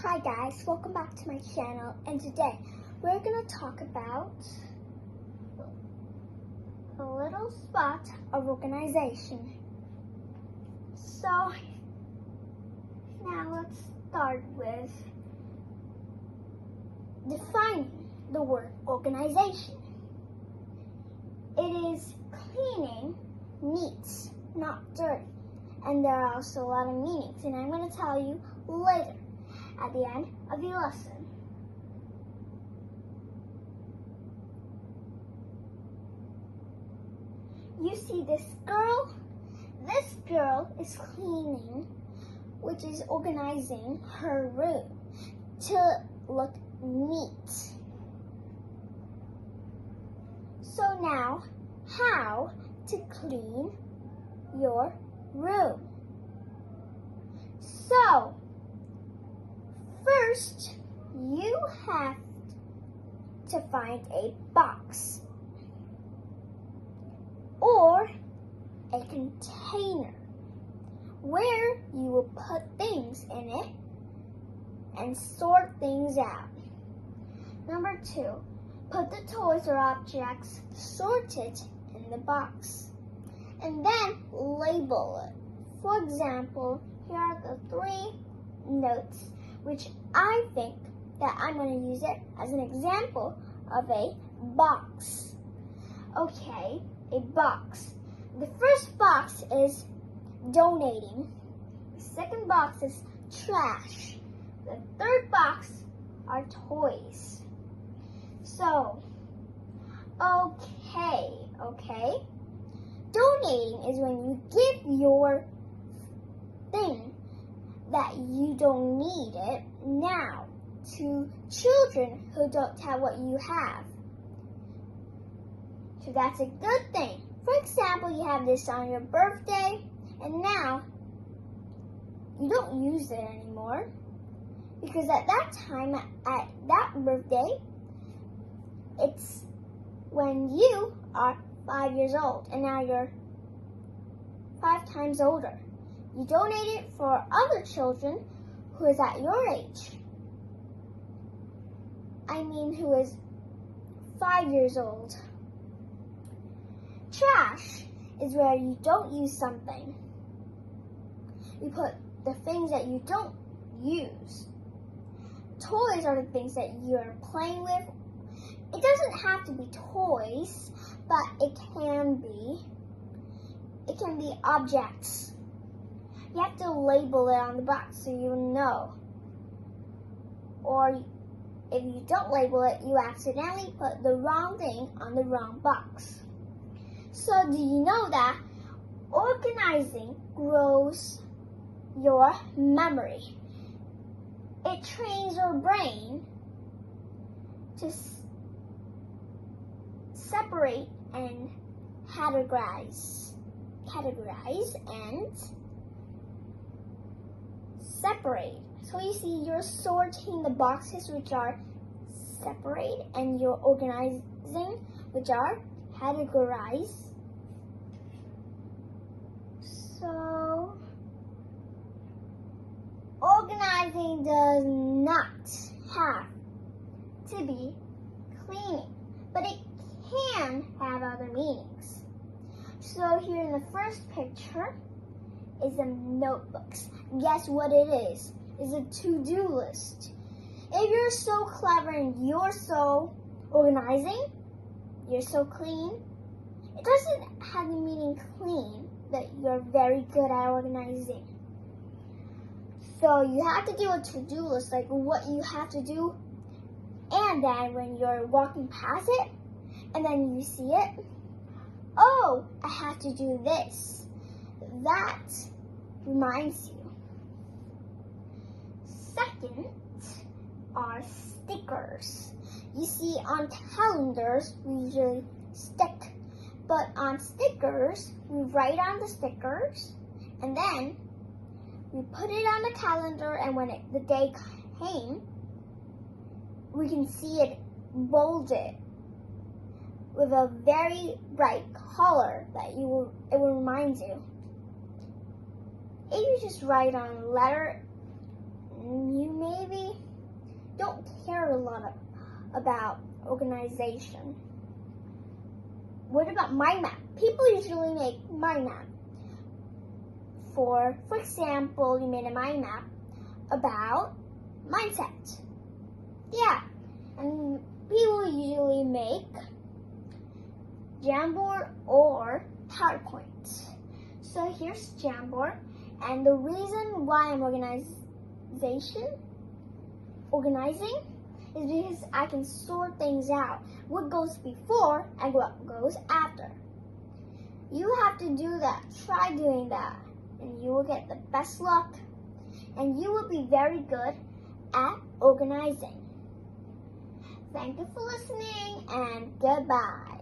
Hi guys, welcome back to my channel, and today we're going to talk about a little spot of organization. So now let's start with defining the word organization. It is cleaning, neat, not dirty, and there are also a lot of meanings, and I'm going to tell you later at the end of the lesson. You see this girl? This girl is cleaning, which is organizing her room to look neat. So now, how to clean your room? So, first, you have to find a box or a container where you will put things in it and sort things out. Number 2, put the toys or objects sorted in the box and then label it. For example, here are the 3 notes which I think that I'm going to use it as an example of a box. Okay, a box. The first box is donating. The second box is trash. The third box are toys. So, okay. Donating is when you give your thing that you don't need it now to children who don't have what you have. So that's a good thing. For example, you have this on your birthday and now you don't use it anymore because at that time, at that birthday, it's when you are 5 years old and now you're 5 times older. You donate it for other children who is at your age. I mean, who is 5 years old. Trash is where you don't use something. You put the things that you don't use. Toys are the things that you're playing with. It doesn't have to be toys, but it can be objects. You have to label it on the box so you know. Or if you don't label it, you accidentally put the wrong thing on the wrong box. So do you know that organizing grows your memory? It trains your brain to separate and categorize and separate. So you see, you're sorting the boxes which are separate and you're organizing which are categorized. So organizing does not have to be cleaning, but it can have other meanings. So here in the first picture is a notebooks. Guess what it is? It's a to-do list. If you're so clever and you're so organizing, you're so clean, it doesn't have the meaning clean that you're very good at organizing. So you have to do a to-do list, like what you have to do, and then when you're walking past it, and then you see it, oh, I have to do this. That reminds you. Second are stickers. You see, on calendars, we usually stick, but on stickers, we write on the stickers, and then we put it on the calendar, and when the day came, we can see it bolded with a very bright color that it will remind you. If you just write on a letter, you maybe lot about organization. What about mind map? People usually make mind map. For example, you made a mind map about mindset. Yeah, and people usually make Jamboard or PowerPoint. So here's Jamboard, and the reason why I'm organizing is because I can sort things out. What goes before and what goes after. You have to do that. Try doing that, and you will get the best luck, and you will be very good at organizing. Thank you for listening, and goodbye.